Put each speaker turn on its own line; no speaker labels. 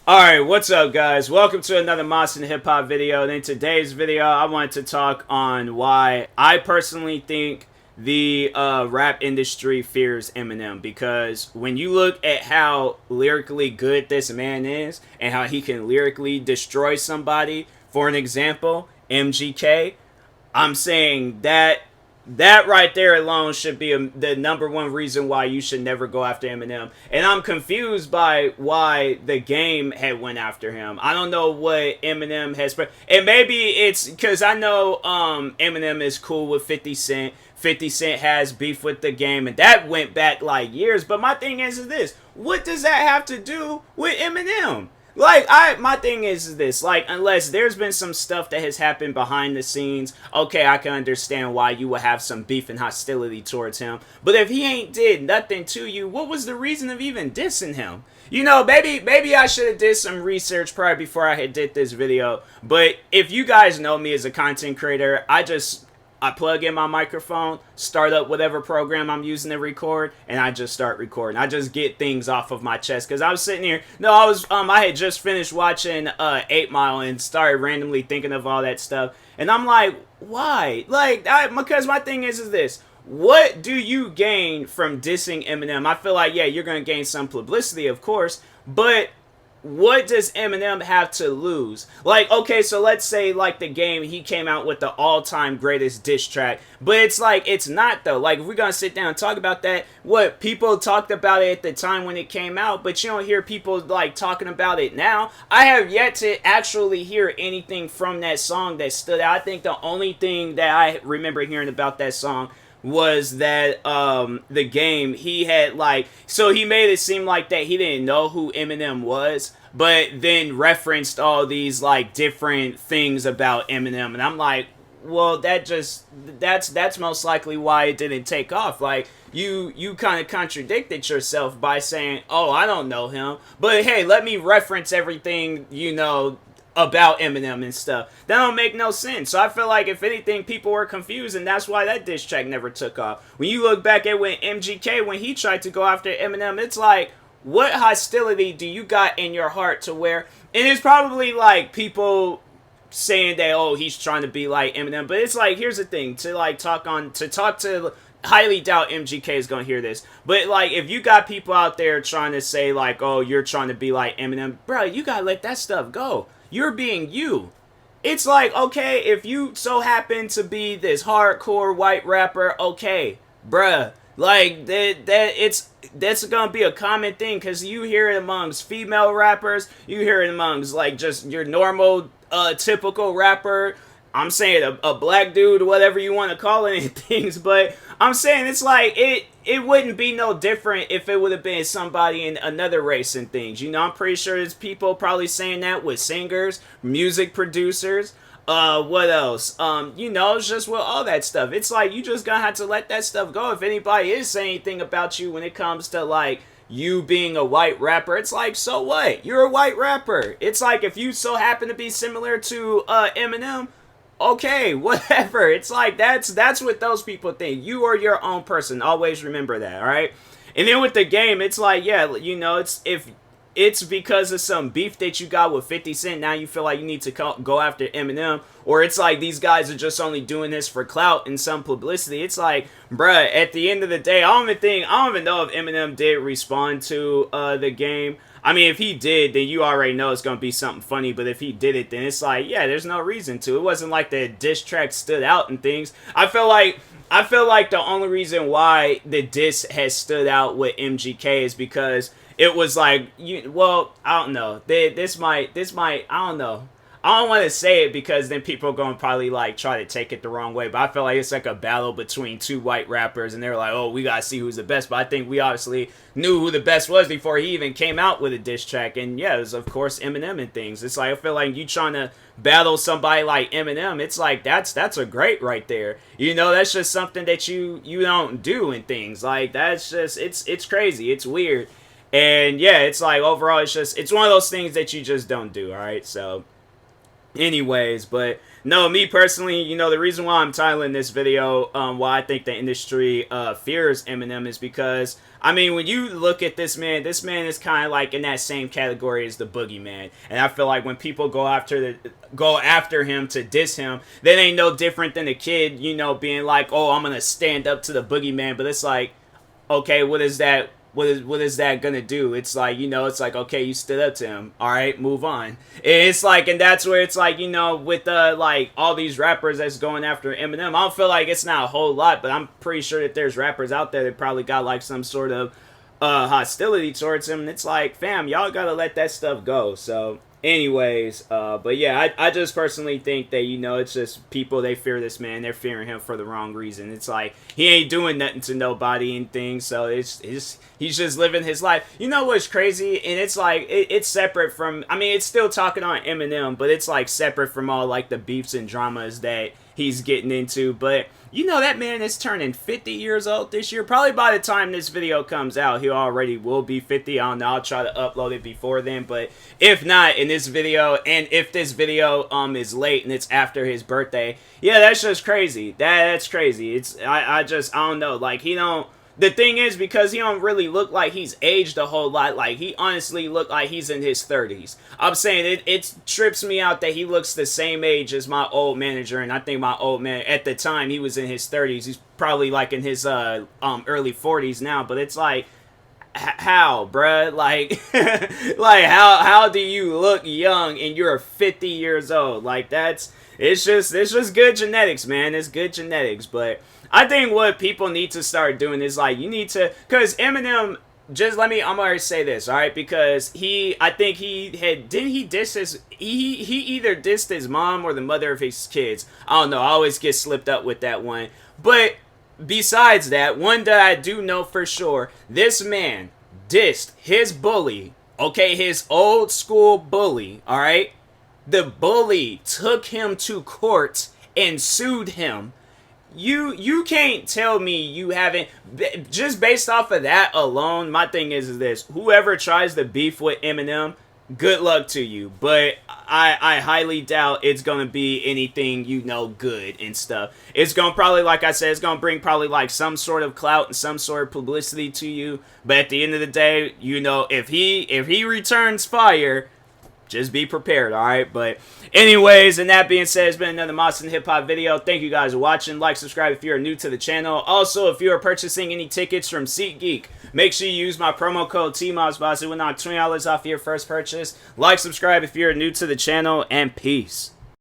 Alright, what's up guys? Welcome to another Moss and Hip Hop video. And in today's video, I wanted to talk on why I personally think the rap industry fears Eminem. Because when you look at how lyrically good this man is and how he can lyrically destroy somebody, for an example, MGK, I'm saying that right there alone should be the number one reason why you should never go after Eminem. And I'm confused by why the game had went after him. I don't know what Eminem has, and maybe it's because I know Eminem is cool with 50 Cent. 50 Cent has beef with the game, and that went back like years. But my thing is this: what does that have to do with Eminem? Like, my thing is this, like, unless there's been some stuff that has happened behind the scenes, okay, I can understand why you would have some beef and hostility towards him. But if he ain't did nothing to you, what was the reason of even dissing him? You know, maybe I should have did some research prior before I had did this video. But if you guys know me as a content creator, I plug in my microphone, start up whatever program I'm using to record, and I just start recording. I just get things off of my chest. Because I was sitting here, I had just finished watching 8 Mile and started randomly thinking of all that stuff. And I'm like, why? Because my thing is this. What do you gain from dissing Eminem? I feel like, yeah, you're going to gain some publicity, of course, but what does Eminem have to lose? Like, okay, so let's say, like, the game, he came out with the all-time greatest diss track, but it's like, it's not, though. Like, if we're gonna sit down and talk about that, what, people talked about it at the time when it came out, but you don't hear people, like, talking about it now. I have yet to actually hear anything from that song that stood out. I think the only thing that I remember hearing about that song was that the game, he had so he made it seem like that he didn't know who Eminem was, but then referenced all these like different things about Eminem, and I'm like, well, that's most likely why it didn't take off. Like, you kind of contradicted yourself by saying, oh, I don't know him, but hey, let me reference everything about Eminem and stuff. That don't make no sense. So I feel like, if anything, people were confused, and that's why that diss track never took off. When you look back at when MGK, when he tried to go after Eminem, it's like, what hostility do you got in your heart to where, and it's probably like people saying that, oh, he's trying to be like Eminem, but it's like, here's the thing, highly doubt MGK is gonna hear this, but like, if you got people out there trying to say like, oh, you're trying to be like Eminem, bro, you gotta let that stuff go. You're being you. It's like, okay, if you so happen to be this hardcore white rapper, okay, bruh, like that's gonna be a common thing, because you hear it amongst female rappers, you hear it amongst like just your normal typical rapper. I'm saying a black dude, whatever you want to call it, and things, but I'm saying it's like, it wouldn't be no different if it would have been somebody in another race and things. You know, I'm pretty sure there's people probably saying that with singers, music producers, what else? It's just with all that stuff. It's like, you just gonna have to let that stuff go. If anybody is saying anything about you when it comes to like you being a white rapper, it's like, so what? You're a white rapper. It's like, if you so happen to be similar to Eminem, okay, whatever. It's like, that's what those people think. You are your own person. Always remember that, all right? And then with the game, it's like, yeah, it's if it's because of some beef that you got with 50 Cent, now you feel like you need to go after Eminem, or it's like these guys are just only doing this for clout and some publicity. It's like, bruh, at the end of the day, I don't even know if Eminem did respond to the game. I mean, if he did, then you already know it's going to be something funny. But if he did it, then it's like, yeah, there's no reason to. It wasn't like the diss track stood out and things. I feel like the only reason why the diss has stood out with MGK is because it was like, I don't know. This might, I don't know. I don't want to say it because then people are going to probably like try to take it the wrong way, but I feel like it's like a battle between two white rappers, and they're like, oh, we got to see who's the best. But I think we obviously knew who the best was before he even came out with a diss track. And yeah, it was, of course, Eminem and things. It's like, I feel like you trying to battle somebody like Eminem, it's like, that's a great right there. That's just something that you don't do and things. Like, that's just, it's crazy. It's weird. And yeah, it's like, overall, it's one of those things that you just don't do, all right? So Anyways, but no, me personally, you know, the reason why I'm titling this video, why I think the industry fears Eminem is because, I mean, when you look at this man is kind of like in that same category as the boogeyman, and I feel like when people go after him to diss him, that ain't no different than a kid, you know, being like, oh, I'm gonna stand up to the boogeyman, but it's like, okay, what is that? What is that gonna do? It's like, you know, it's like, okay, you stood up to him. All right, move on. It's like, and that's where it's like, you know, with like all these rappers that's going after Eminem, I don't feel like it's not a whole lot, but I'm pretty sure that there's rappers out there that probably got like some sort of hostility towards him. And it's like, fam, y'all gotta let that stuff go. So anyways, but yeah, I just personally think that, you know, it's just people, they fear this man. They're fearing him for the wrong reason. It's like, he ain't doing nothing to nobody and things, so he's just living his life. You know what's crazy? And it's like, it's separate from, I mean, it's still talking on Eminem, but it's like separate from all like the beefs and dramas that he's getting into. But you know, that man is turning 50 years old this year. Probably by the time this video comes out, he already will be 50. I don't know. I'll try to upload it before then. But if not, in this video, and if this video is late and it's after his birthday, yeah, that's just crazy. That's crazy. It's I don't know. Like, he don't. The thing is, because he don't really look like he's aged a whole lot. Like, he honestly look like he's in his 30s. I'm saying it trips me out that he looks the same age as my old manager, and I think my old man, at the time, he was in his 30s. He's probably like in his early 40s now, but it's like, how, bruh? Like, like how do you look young and you're 50 years old? Like, it's just good genetics, man. It's good genetics. But I think what people need to start doing is, like, you need to, because Eminem, I'm gonna say this, all right? Because I think didn't he diss he either dissed his mom or the mother of his kids. I don't know. I always get slipped up with that one. But besides that, one that I do know for sure, this man dissed his bully, okay, his old school bully, all right? The bully took him to court and sued him. You can't tell me you haven't, just based off of that alone. My thing is this: whoever tries to beef with Eminem, good luck to you. But I highly doubt it's gonna be anything, you know, good and stuff. It's gonna probably, like I said, it's gonna bring probably like some sort of clout and some sort of publicity to you. But at the end of the day, you know, if he returns fire, just be prepared, alright? But anyways, and that being said, it's been another Moss and Hip Hop video. Thank you guys for watching. Like, subscribe if you're new to the channel. Also, if you are purchasing any tickets from SeatGeek, make sure you use my promo code TMossBoss. It will knock $20 off your first purchase. Like, subscribe if you're new to the channel, and peace.